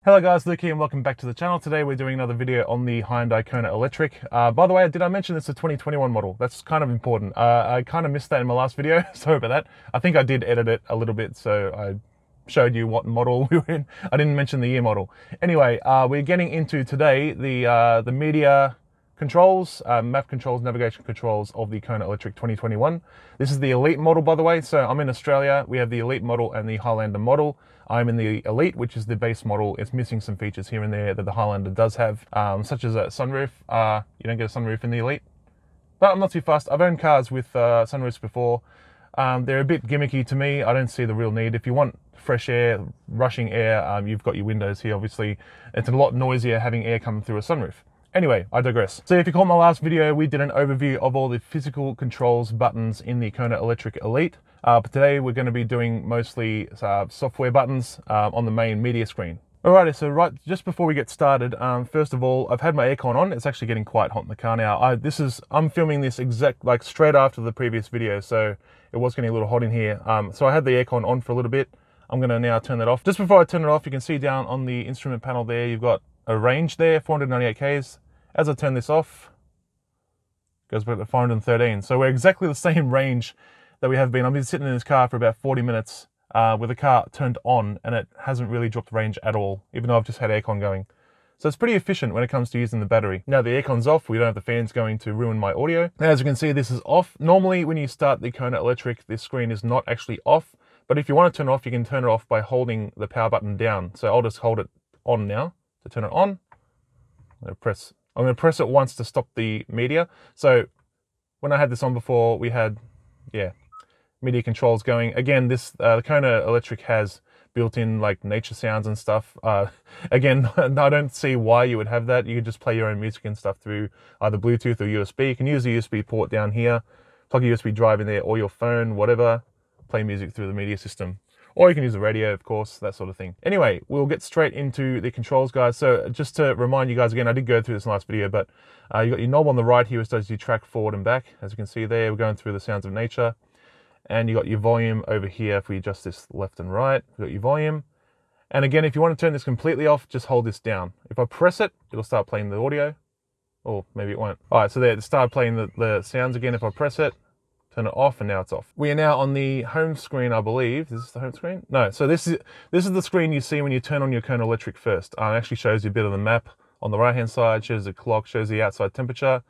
Hello guys, Luke here and welcome back to the channel. Today we're doing another video on the Hyundai Kona electric. By the way, did I mention it's a 2021 model? That's kind of important. I kind of missed that in my last video, sorry about that. I think I did edit it a little bit, so I showed you what model we were in. I didn't mention the year model. Anyway, we're getting into today the media controls, map controls, navigation controls of the Kona Electric 2021. This is the Elite model, by the way. So I'm in Australia. We have the Elite model and the Highlander model. I'm in the Elite, which is the base model. It's missing some features here and there that the Highlander does have, such as a sunroof. You don't get a sunroof in the Elite, but I'm not too fussed. I've owned cars with sunroofs before. They're a bit gimmicky to me. I don't see the real need. If you want fresh air, rushing air, you've got your windows here, obviously. It's a lot noisier having air coming through a sunroof. Anyway, I digress. So if you caught my last video, we did an overview of all the physical controls buttons in the Kona Electric Elite. But today we're going to be doing mostly software buttons on the main media screen. Alrighty, so just before we get started, first of all, I've had my aircon on. It's actually getting quite hot in the car now. I'm filming this straight after the previous video, so it was getting a little hot in here. So I had the aircon on for a little bit. I'm going to now turn that off. Just before I turn it off, you can see down on the instrument panel there, you've got a range there, 498 Ks. As I turn this off, it goes back to 413. So we're exactly the same range that we have been. I've been sitting in this car for about 40 minutes with the car turned on, and it hasn't really dropped range at all, even though I've just had aircon going. So it's pretty efficient when it comes to using the battery. Now the aircon's off, we don't have the fans going to ruin my audio. Now, as you can see, this is off. Normally when you start the Kona Electric, this screen is not actually off, but if you want to turn it off, you can turn it off by holding the power button down. So I'll just hold it on now to turn it on. I'm going to press it once to stop the media. So when I had this on before, we had, media controls going. Again, the Kona Electric has built-in like nature sounds and stuff. Again, I don't see why you would have that. You could just play your own music and stuff through either Bluetooth or USB. You can use the USB port down here, plug a USB drive in there or your phone, whatever, play music through the media system. Or you can use the radio, of course, that sort of thing. Anyway, we'll get straight into the controls, guys. So just to remind you guys again, I did go through this in the last video, but you got your knob on the right here, which does your track forward and back. As you can see there, we're going through the sounds of nature. And you got your volume over here. If we adjust this left and right, we've got your volume. And again, if you want to turn this completely off, just hold this down. If I press it, it'll start playing the audio. Or maybe it won't. All right, so there, it started playing the sounds again. If I press it, turn it off, and now it's off. We are now on the home screen, I believe. Is this the home screen? No, so this is the screen you see when you turn on your Kona Electric first. It actually shows you a bit of the map on the right-hand side, shows the clock, shows the outside temperature.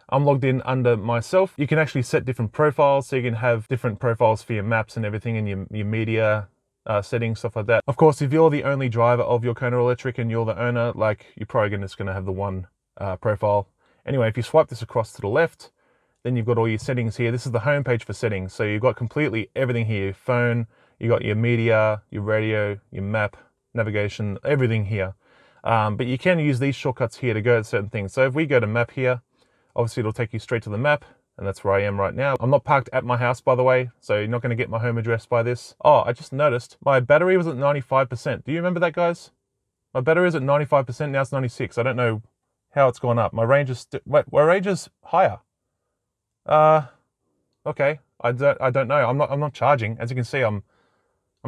I'm logged in under myself. You can actually set different profiles, so you can have different profiles for your maps and everything, and your media settings, stuff like that. Of course, if you're the only driver of your Kona Electric and you're the owner, like, you're probably just going to have the one profile. Anyway, if you swipe this across to the left, then you've got all your settings here. This is the home page for settings. So you've got completely everything here. Your phone, you got your media, your radio, your map, navigation, everything here. But you can use these shortcuts here to go to certain things. So if we go to map here, obviously it'll take you straight to the map, and that's where I am right now. I'm not parked at my house, by the way, so you're not going to get my home address by this. Oh, I just noticed my battery was at 95%. Do you remember that, guys? My battery is at 95%, now it's 96. I don't know how it's gone up. My range is, my range is higher. Okay, I don't know. I'm not charging. As you can see, I'm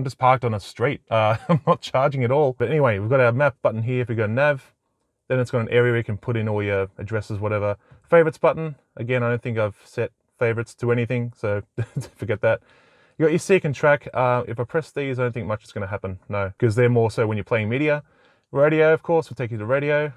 just parked on a street. I'm not charging at all. But anyway, we've got our map button here. If we go nav, then it's got an area where you can put in all your addresses, whatever. Favorites button. Again, I don't think I've set favorites to anything, so forget that. You got your seek and track. If I press these, I don't think much is going to happen. No, because they're more so when you're playing media. Radio, of course, will take you to radio.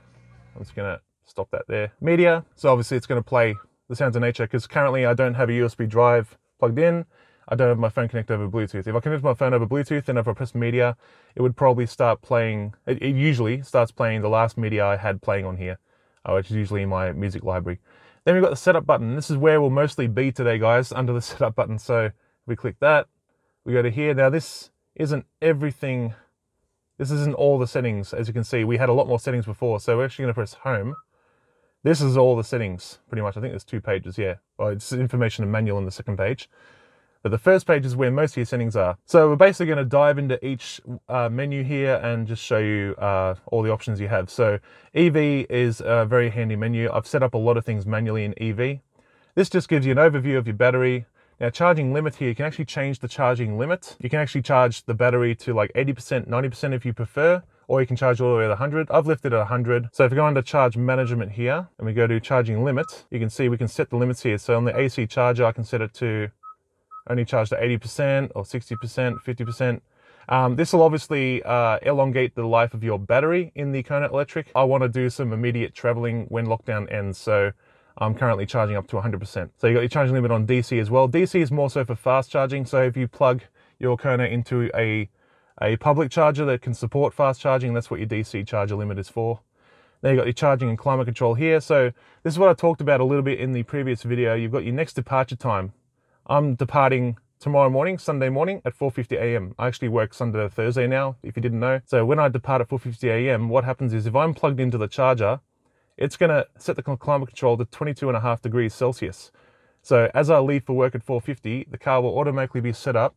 I'm just going to stop that there. Media. So obviously it's going to play the sounds of nature, because currently I don't have a USB drive plugged in. I don't have my phone connected over Bluetooth. If I connect my phone over Bluetooth, then if I press media, it would probably start playing, it usually starts playing the last media I had playing on here, which is usually in my music library. Then we've got the setup button. This is where we'll mostly be today, guys, under the setup button. So if we click that, we go to here. Now this isn't everything. This isn't all the settings. As you can see, we had a lot more settings before. So we're actually going to press home. This is all the settings, pretty much. I think there's 2 pages, yeah. Well, it's information and manual on the second page. But the first page is where most of your settings are. So we're basically going to dive into each menu here and just show you all the options you have. So EV is a very handy menu. I've set up a lot of things manually in EV. This just gives you an overview of your battery. Now, charging limit here, you can actually change the charging limit. You can actually charge the battery to like 80%, 90% if you prefer, or you can charge all the way to 100. I've left it at 100. So if we go under charge management here and we go to charging limits, you can see we can set the limits here. So on the AC charger, I can set it to only charge to 80% or 60%, 50%. This will obviously elongate the life of your battery in the Kona Electric. I want to do some immediate traveling when lockdown ends, so I'm currently charging up to 100%. So you got your charging limit on DC as well. DC is more so for fast charging. So if you plug your Kona into a public charger that can support fast charging, that's what your DC charger limit is for. Then you got your charging and climate control here. So this is what I talked about a little bit in the previous video. You've got your next departure time. I'm departing tomorrow morning, Sunday morning at 4:50 a.m. I actually work Sunday to Thursday now, if you didn't know. So when I depart at 4:50 a.m., what happens is if I'm plugged into the charger, it's going to set the climate control to 22.5 degrees Celsius. So as I leave for work at 4:50, the car will automatically be set up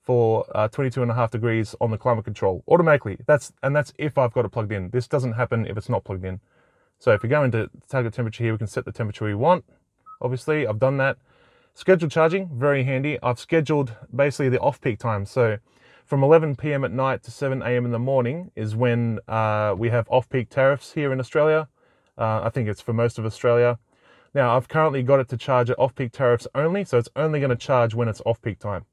for 22.5 degrees on the climate control automatically. That's if I've got it plugged in. This doesn't happen if it's not plugged in. So if we go into target temperature here, we can set the temperature we want. Obviously, I've done that. Scheduled charging, very handy. I've scheduled basically the off-peak time. So from 11 p.m. at night to 7 a.m. in the morning is when we have off-peak tariffs here in Australia. I think it's for most of Australia. Now, I've currently got it to charge at off-peak tariffs only, so it's only going to charge when it's off-peak time.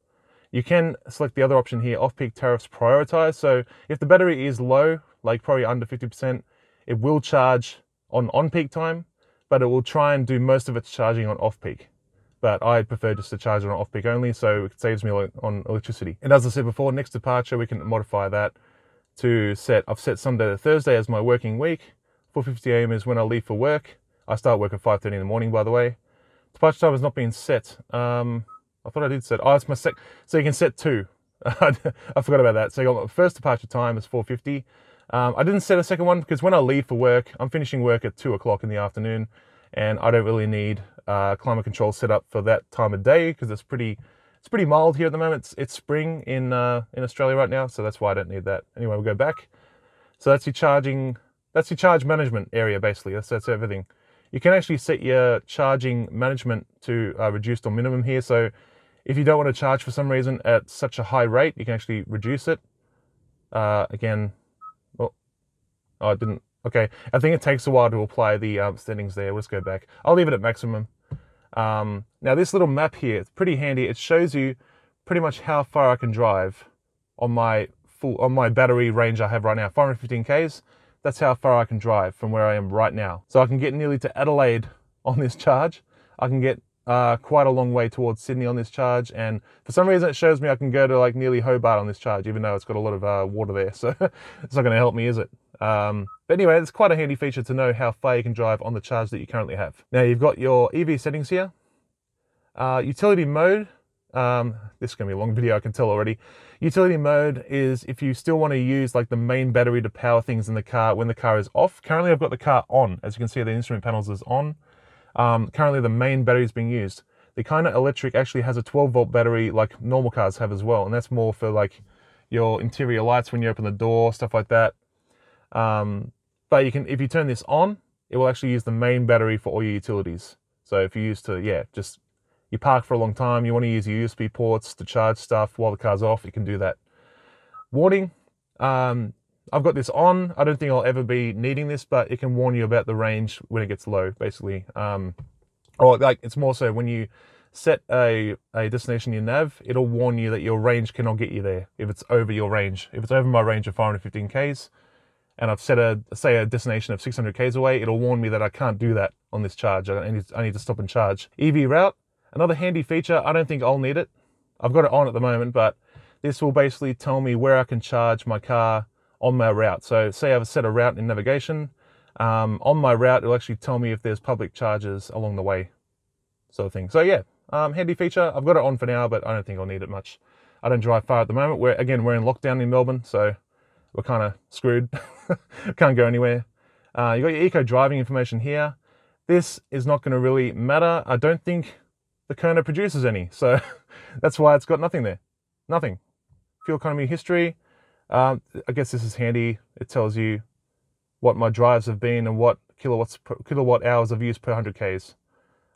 You can select the other option here, off-peak tariffs prioritize. So if the battery is low, like probably under 50%, it will charge on peak time, but it will try and do most of its charging on off-peak. But I prefer just to charge it on off-peak only, so it saves me on electricity. And as I said before, next departure, we can modify that to I've set Sunday to Thursday as my working week. 4:50 a.m. is when I leave for work. I start work at 5:30 in the morning, by the way. Departure time has not been set. I thought I did set, it's my so you can set 2. I forgot about that. So you got my first departure time is 4:50. I didn't set a second one because when I leave for work, I'm finishing work at 2 o'clock in the afternoon, and I don't really need climate control set up for that time of day because it's pretty mild here at the moment. It's spring in Australia right now, so that's why I don't need that. Anyway, we'll go back. So that's your charge management area basically. That's everything. You can actually set your charging management to reduced or minimum here. So if you don't want to charge for some reason at such a high rate, you can actually reduce it. Again, I didn't. Okay, I think it takes a while to apply the settings there. Let's go back. I'll leave it at maximum. Now this little map here, it's pretty handy. It shows you pretty much how far I can drive on my battery range I have right now, 515 Ks. That's how far I can drive from where I am right now. So I can get nearly to Adelaide on this charge. I can get quite a long way towards Sydney on this charge, and for some reason it shows me I can go to like nearly Hobart on this charge, even though it's got a lot of water there, so it's not going to help me, is it? But anyway, it's quite a handy feature to know how far you can drive on the charge that you currently have. Now you've got your EV settings here. Utility mode, this is going to be a long video, I can tell already. Utility mode is if you still want to use like the main battery to power things in the car when the car is off. Currently I've got the car on. As you can see, the instrument panels is on. Currently the main battery is being used. The Kona Electric actually has a 12-volt battery like normal cars have as well, and that's more for like your interior lights when you open the door, stuff like that. But you can, if you turn this on, it will actually use the main battery for all your utilities. So if you used to, you park for a long time, you want to use your USB ports to charge stuff while the car's off, you can do that. Warning, I've got this on. I don't think I'll ever be needing this, but it can warn you about the range when it gets low, basically. Or like it's more so when you set a destination in your nav, it'll warn you that your range cannot get you there if it's over your range. If it's over my range of 515 Ks, and I've set a destination of 600 Ks away, it'll warn me that I can't do that on this charge. I need to stop and charge. EV route, another handy feature. I don't think I'll need it. I've got it on at the moment, but this will basically tell me where I can charge my car on my route. So say I've set a route in navigation, on my route, it'll actually tell me if there's public charges along the way, sort of thing. So yeah, handy feature. I've got it on for now, but I don't think I'll need it much. I don't drive far at the moment. We're in lockdown in Melbourne, so we're kind of screwed. Can't go anywhere. You got your eco driving information here. This is not going to really matter. I don't think the Kona produces any, so that's why it's got nothing there. Nothing. Fuel economy history. I guess this is handy. It tells you what my drives have been and what kilowatt hours I've used per 100 Ks.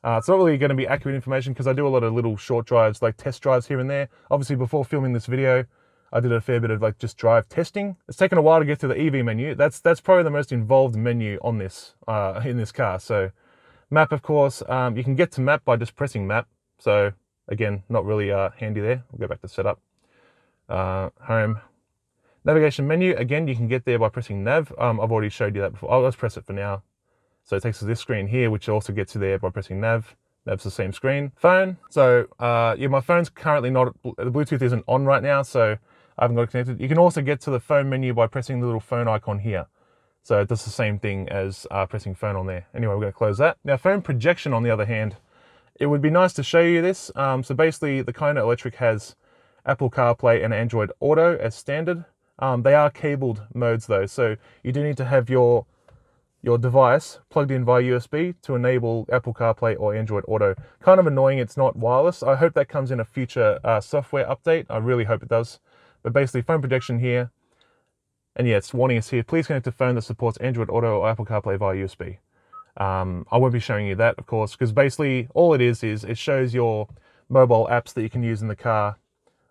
It's not really going to be accurate information because I do a lot of little short drives, like test drives here and there. Obviously, before filming this video, I did a fair bit of like just drive testing. It's taken a while to get to the EV menu. That's probably the most involved menu on this in this car. So map, of course, you can get to map by just pressing map. So again, not really handy there. We'll go back to setup. Home. Navigation menu, again, you can get there by pressing nav. I've already showed you that before. Let's press it for now. So it takes us to this screen here, which also gets you there by pressing nav. Nav's the same screen. Phone. So yeah, my phone's currently not, the Bluetooth isn't on right now, so I haven't got it connected. You can also get to the phone menu by pressing the little phone icon here. So it does the same thing as pressing phone on there. Anyway, we're going to close that. Now, phone projection, on the other hand, it would be nice to show you this. So basically, the Kona Electric has Apple CarPlay and Android Auto as standard. They are cabled modes though, so you do need to have your device plugged in via USB to enable Apple CarPlay or Android Auto. Kind of annoying it's not wireless. I hope that comes in a future software update. I really hope it does. But basically, phone projection here. And yeah, it's warning us here, please connect to phone that supports Android Auto or Apple CarPlay via USB. I won't be showing you that, of course, because basically all it is it shows your mobile apps that you can use in the car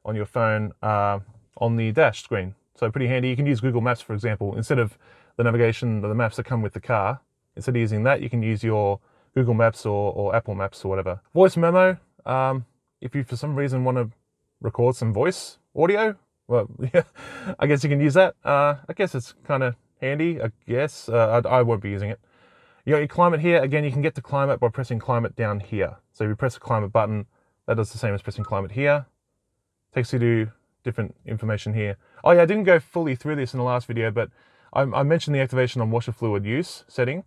on your phone on the dash screen. So pretty handy. You can use Google Maps, for example, instead of the navigation or the maps that come with the car. Instead of using that, you can use your Google Maps or Apple Maps or whatever. Voice memo, if you for some reason want to record some voice audio, well, yeah, I guess you can use that. I guess it's kind of handy, I guess. I won't be using it. You got your climate here. Again, you can get to climate by pressing climate down here. So if you press the climate button, that does the same as pressing climate here. Takes you to different information here. Oh yeah, I didn't go fully through this in the last video, but I mentioned the activation on washer fluid use setting,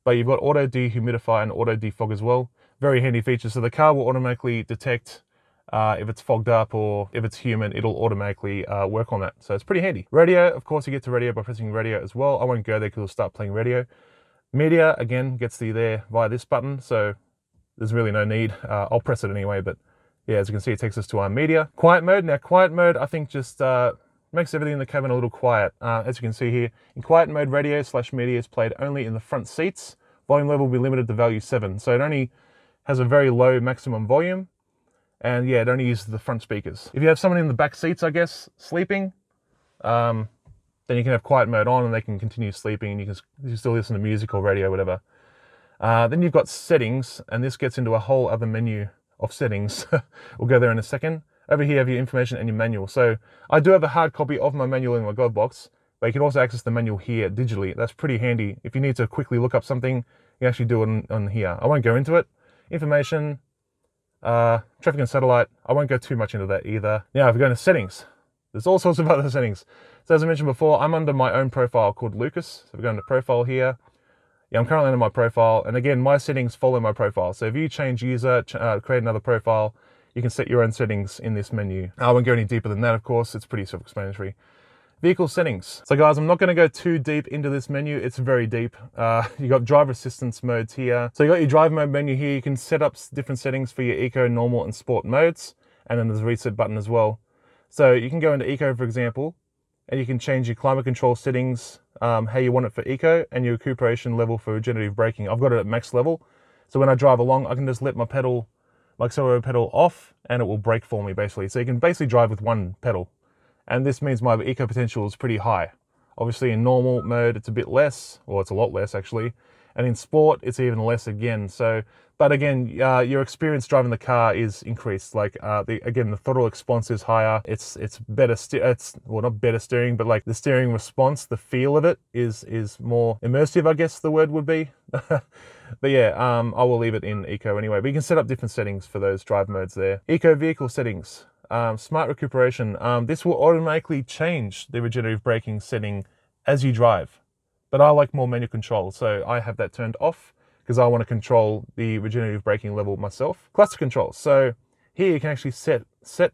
but you've got auto dehumidify and auto defog as well. Very handy feature. So the car will automatically detect if it's fogged up or if it's humid, it'll automatically work on that. So it's pretty handy. Radio, of course, you get to radio by pressing radio as well. I won't go there because it'll start playing radio. Media, again, gets you there via this button, so there's really no need. I'll press it anyway, but yeah, as you can see, it takes us to our media. Quiet mode. Now, quiet mode, I think just makes everything in the cabin a little quiet. As you can see here, in quiet mode, radio/media is played only in the front seats. Volume level will be limited to value 7. So it only has a very low maximum volume. And yeah, it only uses the front speakers. If you have someone in the back seats, I guess, sleeping, then you can have quiet mode on and they can continue sleeping and you can still listen to music or radio, whatever. Then you've got settings, and this gets into a whole other menu of settings. We'll go there in a second. Over here you have your information and your manual. So I do have a hard copy of my manual in my glove box, but you can also access the manual here digitally. That's pretty handy. If you need to quickly look up something, you can actually do it on here. I won't go into it. Information, traffic and satellite, I won't go too much into that either. Now, if we go into settings, there's all sorts of other settings. So as I mentioned before, I'm under my own profile called Lucas. So if we go into profile here, yeah, I'm currently under my profile. And again, my settings follow my profile. So if you change user, create another profile, you can set your own settings in this menu. I won't go any deeper than that, of course. It's pretty self-explanatory. Vehicle settings. So guys, I'm not gonna go too deep into this menu. It's very deep. You got driver assistance modes here. So you got your drive mode menu here. You can set up different settings for your eco, normal, and sport modes. And then there's a reset button as well. So you can go into eco, for example, and you can change your climate control settings, how you want it for eco, and your recuperation level for regenerative braking. I've got it at max level. So when I drive along, I can just let my accelerator pedal off and it will brake for me basically. So you can basically drive with one pedal. And this means my eco potential is pretty high. Obviously in normal mode, it's a bit less, or it's a lot less actually. And in sport, it's even less again. So, but again, your experience driving the car is increased. Like again, the throttle response is higher. It's better. Well, not better steering, but like the steering response, the feel of it is more immersive, I guess the word would be. But yeah, I will leave it in eco anyway. But you can set up different settings for those drive modes there. Eco vehicle settings, smart recuperation. This will automatically change the regenerative braking setting as you drive. But I like more manual control, so I have that turned off because I want to control the regenerative braking level myself. Cluster controls. So here you can actually set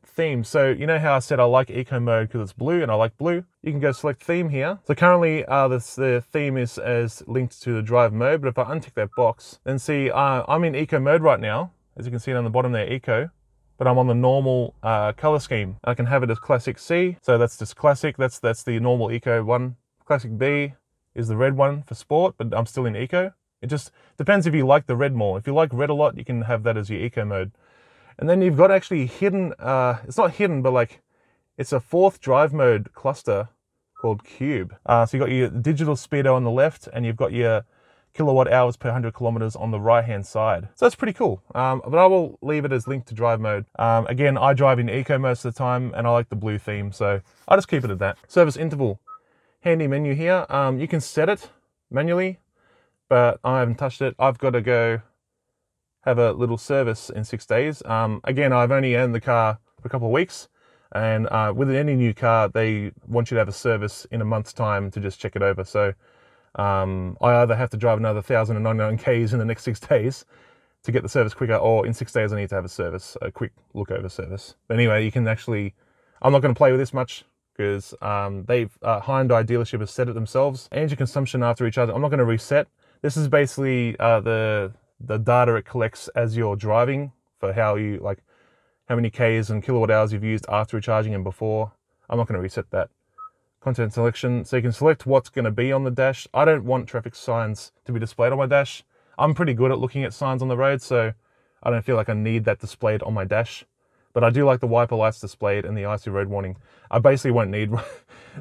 themes. So you know how I said I like eco mode because it's blue and I like blue? You can go select theme here. So currently the theme is as linked to the drive mode, but if I untick that box, then see I'm in eco mode right now. As you can see down the bottom there, eco, but I'm on the normal color scheme. I can have it as classic C, so that's just classic. That's the normal eco one. Classic B is the red one for sport, but I'm still in eco. It just depends if you like the red more. If you like red a lot, you can have that as your eco mode. And then you've got actually hidden, it's not hidden, but like It's a 4th drive mode cluster called Cube. So you've got your digital speedo on the left, and you've got your kilowatt hours per 100 kilometers on the right hand side. So that's pretty cool. But I will leave it as linked to drive mode. Again, I drive in eco most of the time, and I like the blue theme, so I'll just keep it at that. Service interval, handy menu here. You can set it manually, but I haven't touched it. I've got to go have a little service in 6 days. Again, I've only owned the car for a couple of weeks, and with any new car, they want you to have a service in a month's time to just check it over. So I either have to drive another 1,099 Ks in the next 6 days to get the service quicker, or in 6 days I need to have a service, a quick look over service. But anyway, you can actually, I'm not going to play with this much because Hyundai dealership has set it themselves. Energy consumption after each other, I'm not going to reset. This is basically the data it collects as you're driving for how many Ks and kilowatt hours you've used after recharging and before. I'm not going to reset that. Content selection, so you can select what's going to be on the dash. I don't want traffic signs to be displayed on my dash. I'm pretty good at looking at signs on the road, so I don't feel like I need that displayed on my dash. But I do like the wiper lights displayed and the icy road warning. I basically won't need,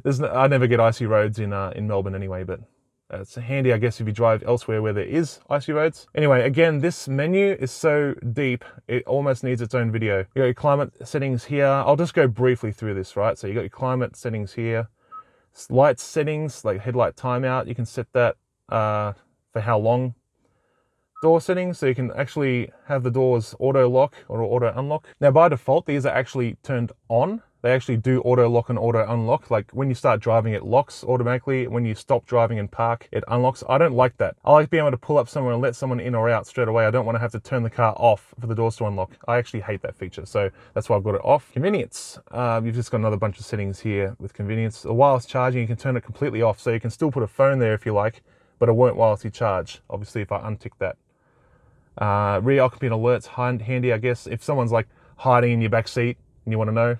I never get icy roads in Melbourne anyway, but it's handy, I guess, if you drive elsewhere where there is icy roads. Anyway, again, this menu is so deep, it almost needs its own video. You got your climate settings here. I'll just go briefly through this, right? So you got your climate settings here. Light settings, like headlight timeout, you can set that for how long. Door settings, so you can actually have the doors auto lock or auto unlock. Now by default, these are actually turned on. They actually do auto lock and auto unlock. Like when you start driving, it locks automatically. When you stop driving and park, it unlocks. I don't like that. I like being able to pull up someone and let someone in or out straight away. I don't want to have to turn the car off for the doors to unlock. I actually hate that feature, so that's why I've got it off. Convenience. You've just got another bunch of settings here with convenience. While it's charging, you can turn it completely off, so you can still put a phone there if you like, but it won't whilst you charge. Obviously, if I untick that. Reoccupied Alerts, handy, I guess. If someone's like hiding in your back seat, and you want to know?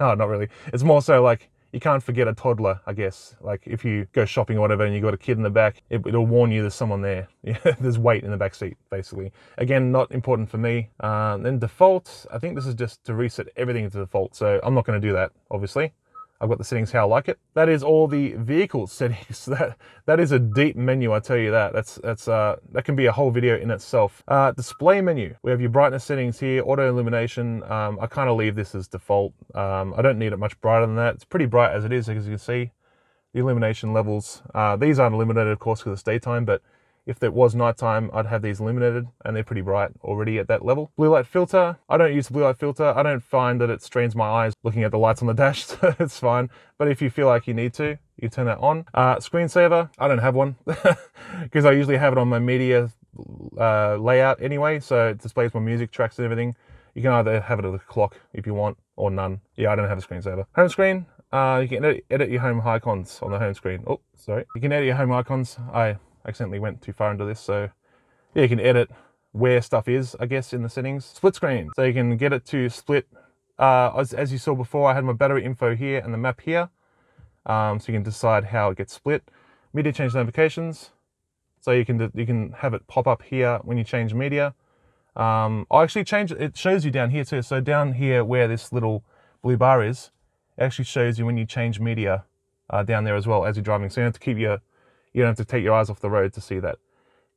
No, not really. It's more so like you can't forget a toddler, I guess. Like if you go shopping or whatever and you got a kid in the back, it'll warn you there's someone there. There's weight in the back seat, basically. Again, not important for me. Then default, I think this is just to reset everything to default. So I'm not going to do that, obviously. I've got the settings how I like it. That is all the vehicle settings. That is a deep menu, I tell you that. That can be a whole video in itself. Display menu. We have your brightness settings here, auto illumination. I kind of leave this as default. I don't need it much brighter than that. It's pretty bright as it is, as you can see. The illumination levels. These aren't illuminated, of course, because it's daytime, but if it was nighttime, I'd have these illuminated, and they're pretty bright already at that level. Blue light filter, I don't use the blue light filter. I don't find that it strains my eyes looking at the lights on the dash, so it's fine. But if you feel like you need to, you turn that on. Screensaver, I don't have one, because I usually have it on my media layout anyway, so it displays my music tracks and everything. You can either have it at the clock if you want, or none. Yeah, I don't have a screensaver. Home screen, you can edit your home icons on the home screen. Oh, sorry. You can edit your home icons. I accidentally went too far into this, so yeah, you can edit where stuff is, I guess, in the settings. Split screen, so you can get it to split. As you saw before, I had my battery info here and the map here, so you can decide how it gets split. Media change notifications, so you can have it pop up here when you change media. I actually change it shows you down here too. So down here where this little blue bar is, it actually shows you when you change media down there as well as you're driving. So you don't have to you don't have to take your eyes off the road to see that.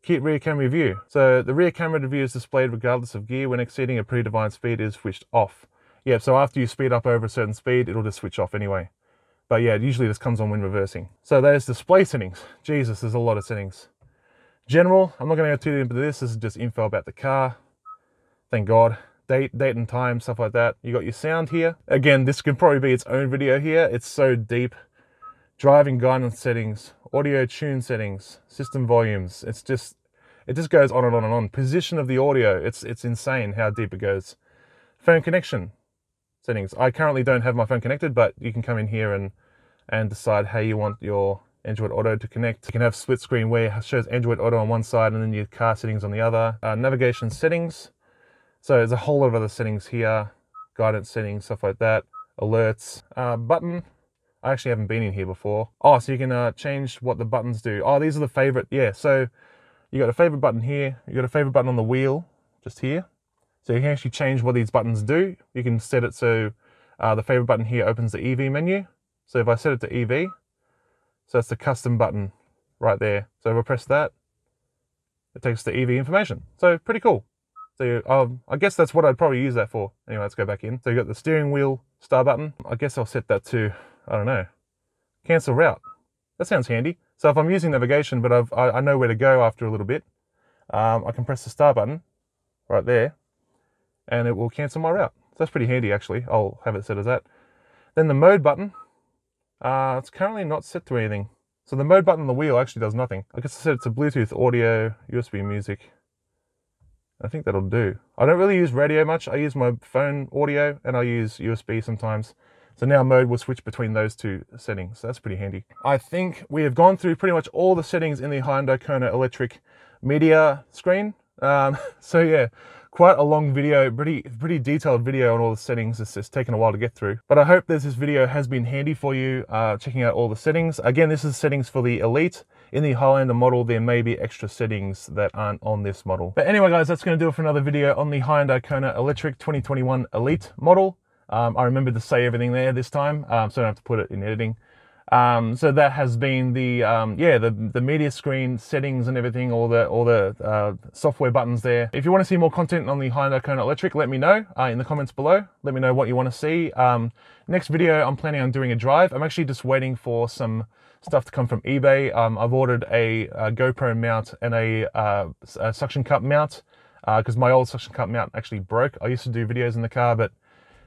Keep rear camera view. So the rear camera view is displayed regardless of gear when exceeding a predefined speed is switched off. Yeah, so after you speed up over a certain speed, it'll just switch off anyway. But yeah, usually this comes on when reversing. So there's display settings. Jesus, there's a lot of settings. General, I'm not going to go too deep into this. This is just info about the car. Thank God. Date and time, stuff like that. You got your sound here. Again, this could probably be its own video here. It's so deep. Driving guidance settings, audio tune settings, system volumes. It just goes on and on and on. Position of the audio. It's insane how deep it goes. Phone connection settings. I currently don't have my phone connected, but you can come in here and decide how you want your Android Auto to connect. You can have split screen where it shows Android Auto on one side and then your car settings on the other. Navigation settings. So there's a whole lot of other settings here. Guidance settings, stuff like that. Alerts. Button. I actually haven't been in here before. Oh, so you can change what the buttons do. Oh, these are the favorite. Yeah, so you got a favorite button here. You got a favorite button on the wheel, just here. So you can actually change what these buttons do. You can set it so The favorite button here opens the EV menu. So if I set it to EV, so that's the custom button right there. So if I press that, it takes the EV information. So pretty cool. So I guess that's what I'd probably use that for. Anyway, let's go back in. So you got the steering wheel start button. I guess I'll set that to, I don't know, cancel route. That sounds handy. So if I'm using navigation, but I know where to go after a little bit, I can press the start button right there, and it will cancel my route. So that's pretty handy, actually. I'll have it set as that. Then the mode button, it's currently not set to anything. So the mode button on the wheel actually does nothing. I guess I set it to Bluetooth, audio, USB music. I think that'll do. I don't really use radio much. I use my phone audio and I use USB sometimes. So now mode will switch between those two settings. So that's pretty handy. I think we have gone through pretty much all the settings in the Hyundai Kona electric media screen. So yeah, quite a long video, pretty detailed video on all the settings. It's just taken a while to get through. But I hope that this video has been handy for you, checking out all the settings. Again, this is settings for the Elite. In the Highlander model, there may be extra settings that aren't on this model. But anyway, guys, that's going to do it for another video on the Hyundai Kona Electric 2021 Elite model. I remembered to say everything there this time, so I don't have to put it in editing. So that has been the the media screen settings and everything, all the software buttons there. If you want to see more content on the Hyundai Kona Electric, let me know in the comments below. Let me know what you want to see. Next video, I'm planning on doing a drive. I'm actually just waiting for some stuff to come from eBay. I've ordered a GoPro mount and a suction cup mount because my old suction cup mount actually broke. I used to do videos in the car, but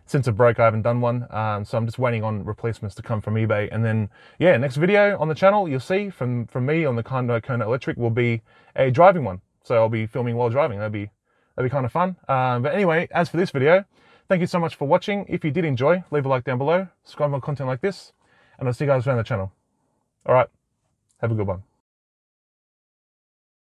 since it broke, I haven't done one. So I'm just waiting on replacements to come from eBay. And then, yeah, next video on the channel, you'll see from me on the Hyundai Kona Electric will be a driving one. So I'll be filming while driving. That'd be kind of fun. But anyway, as for this video, thank you so much for watching. If you did enjoy, leave a like down below, subscribe for more content like this, and I'll see you guys around the channel. All right, have a good one.